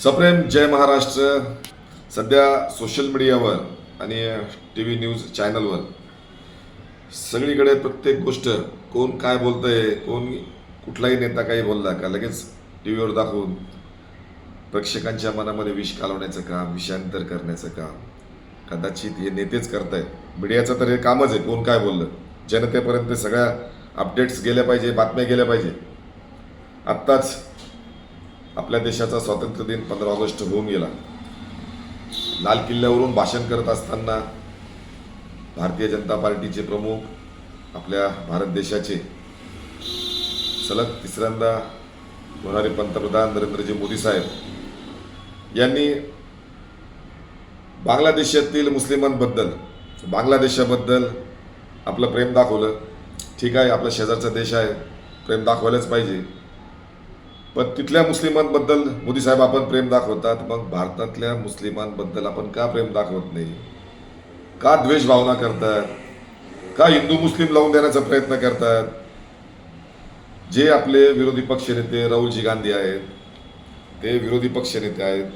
सप्रेम जय महाराष्ट्र. सध्या सोशल मीडियावर आणि टी व्ही न्यूज चॅनलवर सगळीकडे प्रत्येक गोष्ट कोण काय बोलतंय, कोण कुठलाही नेता काही बोलला का लगेच टी व्हीवर दाखवून प्रेक्षकांच्या मनामध्ये विष घालवण्याचं काम, विषांतर करण्याचं काम कदाचित हे नेतेच करतायत. मीडियाचं तर हे कामच आहे, कोण काय बोललं जनतेपर्यंत सगळ्या अपडेट्स गेल्या पाहिजे, बातम्या गेल्या पाहिजे. आत्ताच आपल्या देशाचा स्वातंत्र्य दिन 15 ऑगस्ट होऊन गेला. लाल किल्ल्यावरून भाषण करत असताना भारतीय जनता पार्टीचे प्रमुख, आपल्या भारत देशाचे सलग तिसऱ्यांदा होणारे पंतप्रधान नरेंद्रजी मोदी साहेब यांनी बांगलादेशातील बांगलादेशाबद्दल आपलं प्रेम दाखवलं. ठीक आहे, आपला शेजारचा देश आहे, प्रेम दाखवायलाच पाहिजे. पण तिथल्या मुस्लिमांबद्दल मोदी साहेब आपण प्रेम दाखवतात, मग भारतातल्या मुस्लिमांबद्दल आपण का प्रेम दाखवत नाही? का द्वेष भावना करतात? का हिंदू मुस्लिम लावून देण्याचा प्रयत्न करतात? जे आपले विरोधी पक्षनेते राहुलजी गांधी आहेत, ते विरोधी पक्षनेते आहेत,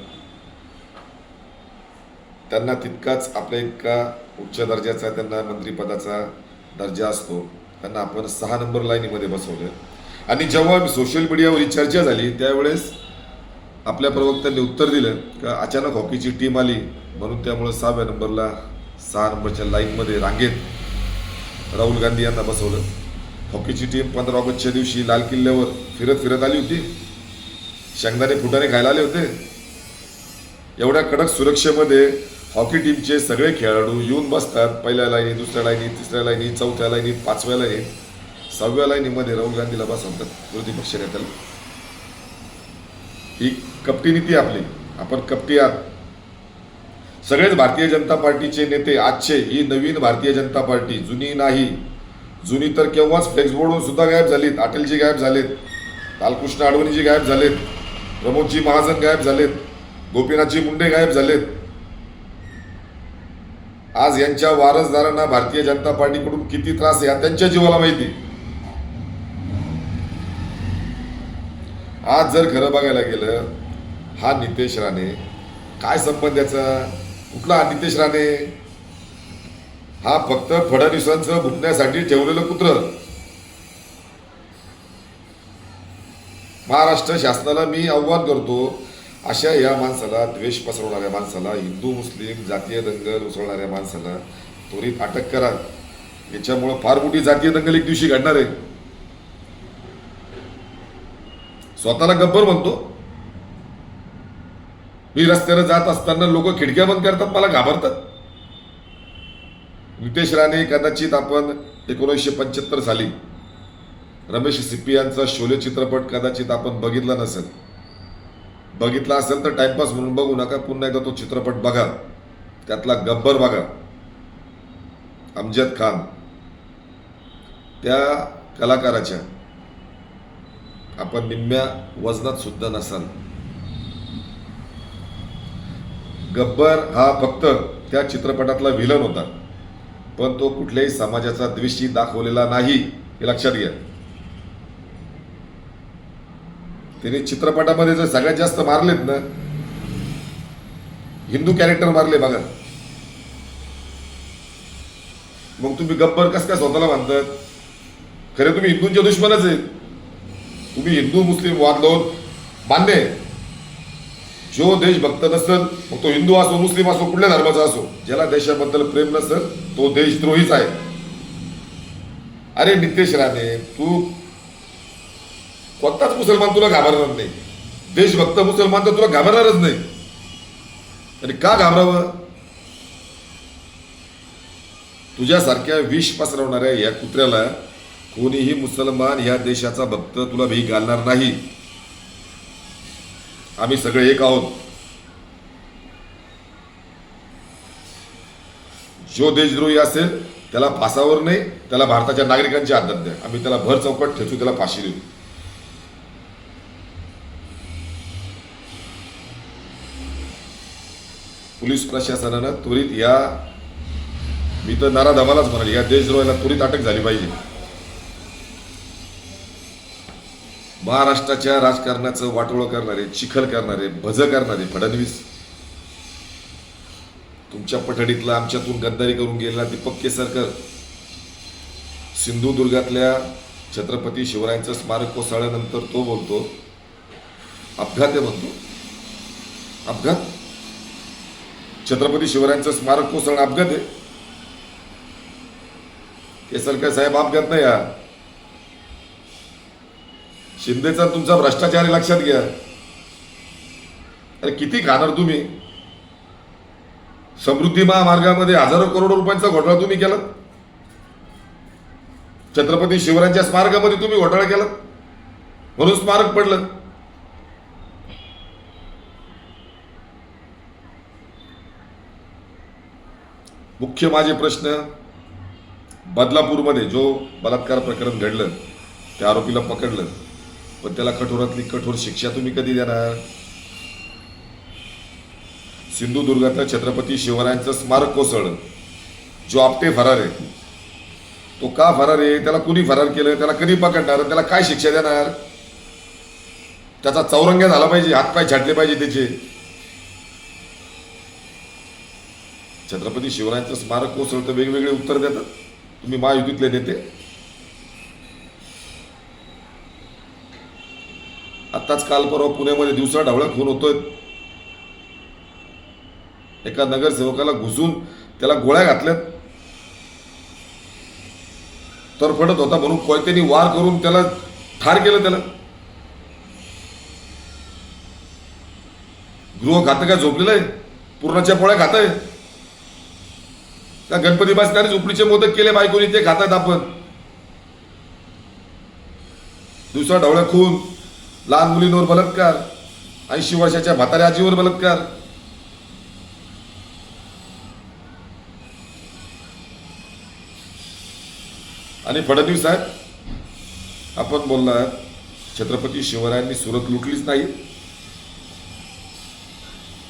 त्यांना तितकाच आपल्या इतका उच्च दर्जाचा त्यांना मंत्रिपदाचा दर्जा असतो. त्यांना आपण 6 नंबर लाईनीमध्ये बसवलं. आणि जेव्हा सोशल मीडियावर ही चर्चा झाली त्यावेळेस आपल्या प्रवक्त्यांनी उत्तर दिलं का अचानक हॉकीची टीम आली म्हणून त्यामुळे 6व्या नंबरला 6 नंबरच्या लाईनमध्ये रांगेत राहुल गांधी यांना बसवलं. हॉकीची टीम 15 ऑगस्टच्या दिवशी लाल किल्ल्यावर फिरत आली होती. शेंगदाणे फुटाणे खायला आले होते. एवढ्या कडक सुरक्षेमध्ये हॉकी टीमचे सगळे खेळाडू येऊन बसतात. पहिल्या लाईनीत, दुसऱ्या लाईनीत, तिसऱ्या लाईनीत, चौथ्या लाईनीत, 5व्या लाईनीत, 6व्या लाईनीमध्ये राहुल गांधीला बसवतात विरोधी पक्षनेत्याला. ही कपटी नीती आपली. आपण कपटी आहात. सगळेच भारतीय जनता पार्टीचे नेते आजचे, ही नवीन भारतीय जनता पार्टी, जुनी नाही. जुनी तर केव्हाच फ्लेक्स बोर्डवरून सुद्धा गायब झालीत. अटलजी गायब झालेत, लालकृष्ण अडवाणीजी गायब झालेत, प्रमोदजी महाजन गायब झालेत, गोपीनाथजी मुंडे गायब झालेत. आज यांच्या वारसदारांना भारतीय जनता पार्टीकडून किती त्रास आहे त्यांच्या जीवाला माहिती. आज जर खरं बघायला गेलं, हा नितेश राणे काय संबंध याचा? कुठला हा नितेश राणे? हा फक्त फडणवीसांचं भुकण्यासाठी ठेवलेलं कुत्र. महाराष्ट्र शासनाला मी आव्हान करतो, अशा या माणसाला, द्वेष पसरवणाऱ्या माणसाला, हिंदू मुस्लिम जातीय दंगल उसळणाऱ्या माणसाला त्वरित अटक करा. याच्यामुळं फार मोठी जातीय दंगल एक दिवशी घडणार आहे. स्वतःला गब्बर म्हणतो. मी रस्त्यावर जात असताना लोक खिडक्या बंद करतात, मला घाबरतात. नितेश राणे कदाचित आपण 1975 साली रमेश सिप्पी यांचा शोले चित्रपट कदाचित आपण बघितला नसेल. बघितला असेल तर टाइमपास म्हणून बघू नका, पुन्हा एकदा तो चित्रपट बघा. त्यातला गब्बर बघा. अमजद खान त्या कलाकाराच्या आपण निम्म्या वजनात सुद्धा नसाल. गब्बर हा फक्त त्या चित्रपटातला व्हिलन होता, पण तो कुठल्याही समाजाचा द्वेषी दाखवलेला नाही, हे लक्षात घ्या. त्याने चित्रपटामध्ये जर सगळ्यात जास्त मारलेत ना, हिंदू कॅरेक्टर मारले बघा. मग तुम्ही गब्बर कस काय स्वतःला म्हणतात? खरे तुम्ही हिंदूंचे दुश्मनच आहेत. तुम्ही हिंदू मुस्लिम वाद लावून मान्य आहे. जो देशभक्त नसेल, मग तो हिंदू असो, मुस्लिम असो, कुठल्या धर्माचा असो, ज्याला देशाबद्दल प्रेम नसेल तो देशद्रोहीच आहे. अरे नितेश राणे, तू कोणताच मुसलमान तुला घाबरणार नाही. देशभक्त मुसलमान तर तुला घाबरणारच नाही. आणि का घाबरावं? तुझ्यासारख्या विष पसरवणाऱ्या या कुत्र्याला कोणीही मुसलमान या देशाचा भक्त तुला भीक घालणार नाही. आम्ही सगळे एक आहोत. जो देशद्रोही असेल त्याला फासावर नाही, त्याला भारताच्या नागरिकांच्या हातात द्या. आम्ही त्याला भर चौकट ठेचू, त्याला फाशी देऊ. पोलीस प्रशासनानं त्वरित मी तर नाराधमालाच म्हणाल, या देशद्रोहाला त्वरित अटक झाली पाहिजे. महाराष्ट्राच्या राजकारणाचं वाटोळं करणारे, चिखल करणारे, भज करणारे फडणवीस, तुमच्या पठडीतला आमच्यातून गद्दारी करून गेलेला दीपक केसरकर, सिंधुदुर्गातल्या छत्रपती शिवरायांचं स्मारक कोसळल्यानंतर तो बोलतो अपघात आहे, म्हणतो अपघात, छत्रपती शिवरायांचं स्मारक कोसळणं अपघात आहे. केसरकर साहेब, अपघात नाही हा, शिंदेचा तुमचा भ्रष्टाचार आहे, लक्षात घ्या. अरे किती खाणार तुम्ही? समृद्धी महामार्गामध्ये हजारो करोड रुपयांचा घोटाळा तुम्ही केला, छत्रपती शिवरायांच्या स्मारकामध्ये तुम्ही घोटाळा केला, म्हणून स्मारक पडलं. मुख्य माझे प्रश्न, बदलापूरमध्ये जो बलात्कार प्रकरण घडलं, त्या आरोपीला पकडलं, पण त्याला कठोरातली कठोर शिक्षा तुम्ही कधी देणार? सिंधुदुर्गातल्या छत्रपती शिवरायांचं स्मारक कोसळलं, जो आपटे फरार आहे, तो का फरार आहे, त्याला कुणी फरार केलं, त्याला कधी पकडणार, त्याला काय शिक्षा देणार? त्याचा चौरंग्या झाला पाहिजे, हातपाय छाटले पाहिजे त्याचे. छत्रपती शिवरायांचं स्मारक कोसळलं तर वेगवेगळे उत्तर देतात तुम्ही महायुतीतले नेते. आताच काल परवा पुण्यामध्ये दिवसा ढवळा खून होतोय, एका नगरसेवकाला घुसून त्याला गोळ्या घातल्यात, तरफडत होता म्हणून कोयत्यानी वार करून त्याला ठार केलं. त्याला गृह खातं काय झोपलेलं आहे, पूर्णाच्या पोळ्या खात आहे का? गणपती बसणारे झोपडीचे मोदक केले बायकोनी, ते खातात आपण. दुसरा ढवळ्या खून, लहान मुलींवर बलात्कार, 80 वर्षाच्या म्हाताऱ्या आजीवर बलात्कार. आणि फडणवीस साहेब, आपण बोलला छत्रपती शिवरायांनी सुरत लुटलीच नाही.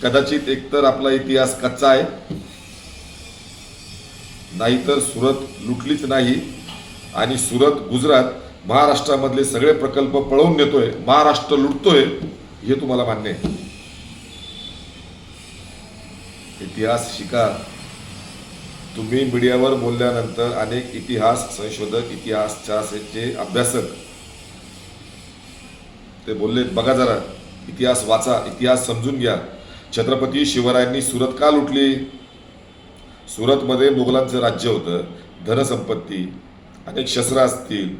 कदाचित एकतर आपला इतिहास कच्चा आहे, नाहीतर सुरत लुटलीच नाही. आणि सुरत, गुजरात, महाराष्ट्रामधले सगळे प्रकल्प पळवून नेतोय, महाराष्ट्र लुटतोय, हे तुम्हाला मान्य आहे. इतिहास शिका. तुम्ही मीडियावर बोलल्यानंतर अनेक इतिहास संशोधक, इतिहासचे अभ्यासक ते बोलले, बघा जरा इतिहास वाचा, इतिहास समजून घ्या. छत्रपती शिवरायांनी सुरत का लुटली? सुरतमध्ये मुघलांचं राज्य होतं, धनसंपत्ती, अनेक शस्त्र असतील,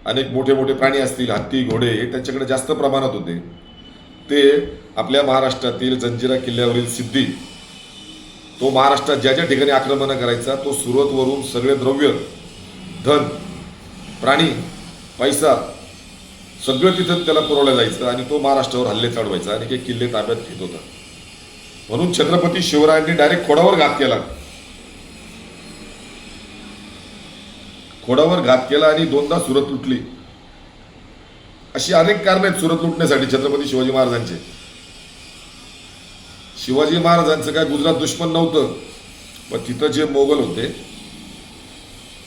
अनेक मोठे मोठे प्राणी असतील, हत्ती, घोडे, हे त्यांच्याकडे जास्त प्रमाणात होते. ते आपल्या महाराष्ट्रातील जंजिरा किल्ल्यावरील सिद्धी, तो महाराष्ट्रात ज्या ज्या ठिकाणी आक्रमण करायचा, तो सुरतवरून सगळे द्रव्य, धन, प्राणी, पैसा सगळं तिथं त्याला पुरवलं जायचं आणि तो महाराष्ट्रावर हल्ले चढवायचा आणि काही किल्ले ताब्यात घेत होता. म्हणून छत्रपती शिवरायांनी डायरेक्ट खोडावर घात केला, खोडावर घात केला आणि 2दा सुरत लुटली. अशी अनेक कारण आहेत सुरत लुटण्यासाठी छत्रपती शिवाजी महाराजांचे. शिवाजी महाराजांचं काय गुजरात दुश्मन नव्हतं, पण तिथं जे मोगल होते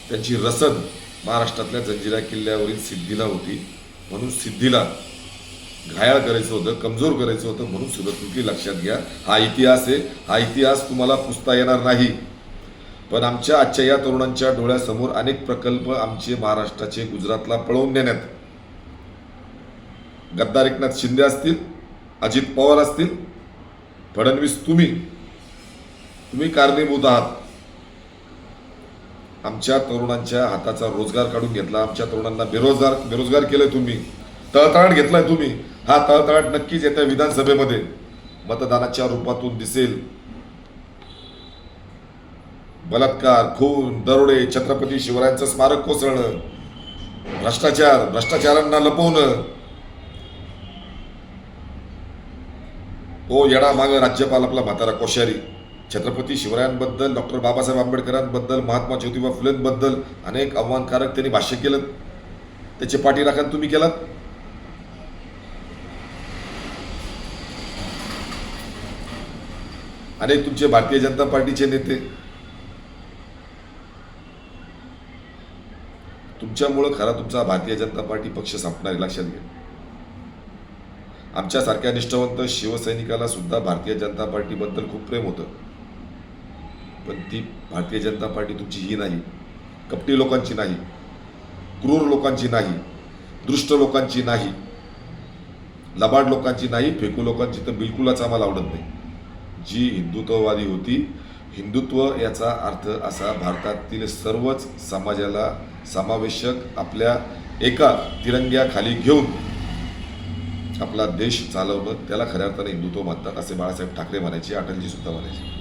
त्यांची रसद महाराष्ट्रातल्या जंजिरा किल्ल्यावरील सिद्धीला होती, म्हणून सिद्धीला घायाळ करायचं होतं, कमजोर करायचं होतं, म्हणून सुरत लुटली. लक्षात घ्या, हा इतिहास आहे. हा इतिहास तुम्हाला पुसता येणार नाही. पण आमच्या आजच्या या तरुणांच्या डोळ्यासमोर अनेक प्रकल्प आमचे महाराष्ट्राचे गुजरातला पळवून नेण्यात गद्दार एकनाथ शिंदे असतील, अजित पवार असतील, फडणवीस, तुम्ही कारणीभूत आहात. आमच्या तरुणांच्या हाताचा रोजगार काढून घेतला, आमच्या तरुणांना बेरोजगार केलंय तुम्ही, तळतळाट घेतलाय तुम्ही. हा तळतळाट नक्कीच येत्या विधानसभेमध्ये मतदानाच्या रूपातून दिसेल. बलात्कार, खून, दरोडे, छत्रपती शिवरायांचं स्मारक कोसळणं, भ्रष्टाचारांना लपवणं, तो येडा माग राज्यपाल आपला म्हातारा कोश्यारी, छत्रपती शिवरायांबद्दल, डॉक्टर बाबासाहेब आंबेडकरांबद्दल, महात्मा ज्योतिबा फुलेंबद्दल अनेक आव्हानकारक त्यांनी भाष्य केलं, त्याचे पाठीराखण तुम्ही केलात. अनेक तुमचे भारतीय जनता पार्टीचे नेते तुमच्यामुळं खरा तुमचा भारतीय जनता पार्टी पक्ष संपणार आहे, लक्षात घ्या. आमच्यासारख्या निष्ठावंत शिवसैनिकाला सुद्धा भारतीय जनता पार्टीबद्दल खूप प्रेम होतं, पण ती भारतीय जनता पार्टी तुमची ही नाही, कपटी लोकांची नाही, क्रूर लोकांची नाही, दृष्ट लोकांची नाही, लबाड लोकांची नाही, फेकू लोकांची तर बिलकुलच आम्हाला आवडत नाही. जी हिंदुत्ववादी होती, हिंदुत्व याचा अर्थ असा भारतातील सर्वच समाजाला समावेशक आपल्या एका तिरंग्याखाली घेऊन आपला देश चालवणं, त्याला खऱ्या अर्थाने हिंदुत्व म्हणतात, असे बाळासाहेब ठाकरे म्हणायचे, अटलजी सुद्धा म्हणायचे.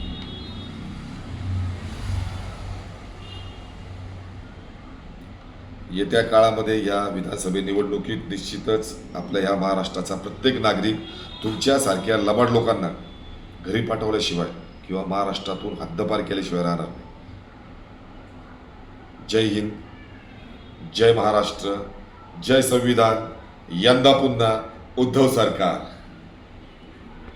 येत्या काळामध्ये या विधानसभा निवडणुकीत निश्चितच आपल्या या महाराष्ट्राचा प्रत्येक नागरिक तुमच्यासारख्या लबाड लोकांना घरी पाठवल्याशिवाय किंवा महाराष्ट्रातून हद्दपार केल्याशिवाय राहणार नाही. जय हिंद, जय महाराष्ट्र, जय संविधान. यंदा पुन्हा उद्धव सरकार.